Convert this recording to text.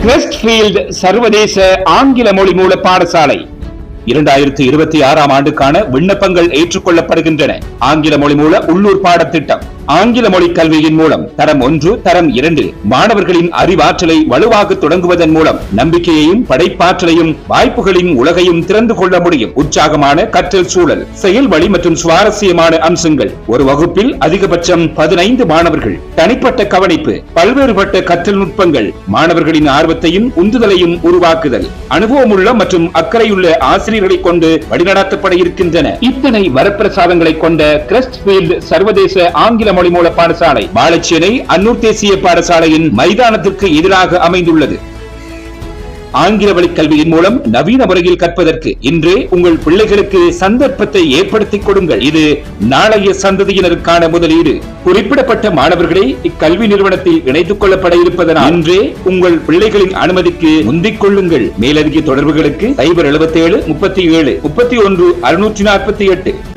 கிரெஸ்ட்ஃபீல்ட் சர்வதேச ஆங்கில மொழி மூல பாடசாலை 2026 ஆண்டுக்கான விண்ணப்பங்கள் ஏற்றுக்கொள்ளப்படுகின்றன. ஆங்கில மொழி மூல உள்ளூர் பாடத்திட்டம். ஆங்கில மொழி கல்வியின் மூலம் தரம் 1, தரம் 2 மாணவர்களின் அறிவாற்றலை வலுவாக தொடங்குவதன் மூலம் நம்பிக்கையையும் படைப்பாற்றலையும் வாய்ப்புகளின் உலகையும் திறந்து கொள்ள முடியும். உற்சாகமான கற்றல் சூழல், செயல் வழி மற்றும் சுவாரஸ்யமான அம்சங்கள். ஒரு வகுப்பில் அதிகபட்சம் 15 மாணவர்கள். தனிப்பட்ட கவனிப்பு, பல்வேறுபட்ட கற்றல் நுட்பங்கள், மாணவர்களின் ஆர்வத்தையும் உந்துதலையும் உருவாக்குதல். அனுபவமுள்ள மற்றும் அக்கறையுள்ள ஆசிரியர்களை கொண்டு வழிநடத்தப்பட இருக்கின்றன. இத்தனை வரப்பிரசாதங்களை கொண்ட கிரெஸ்ட்ஃபீல்ட் சர்வதேச ஆங்கில மொழி மூல பாடசாலை வாழைச்சேனை அன்னூர் தேசிய பாடசாலையின் மைதானத்திற்கு எதிராக அமைந்துள்ளது. ஆங்கில வழி கல்வியின் மூலம் நவீன முறையில் கற்பதற்கு இன்றே உங்கள் பிள்ளைகளுக்கு சந்தர்ப்பத்தை ஏற்படுத்திக் கொடுங்கள். இது நாளைய சந்ததியினருக்கான முதலீடு. குறிப்பிடப்பட்ட மாணவர்களே இக்கல்வி நிறுவனத்தில் இணைத்துக் கொள்ளப்பட இருப்பதனால் இன்றே உங்கள் பிள்ளைகளின் அனுமதிக்கு முந்திக் கொள்ளுங்கள். மேலதிக தொடர்புகளுக்கு 077 37 31 648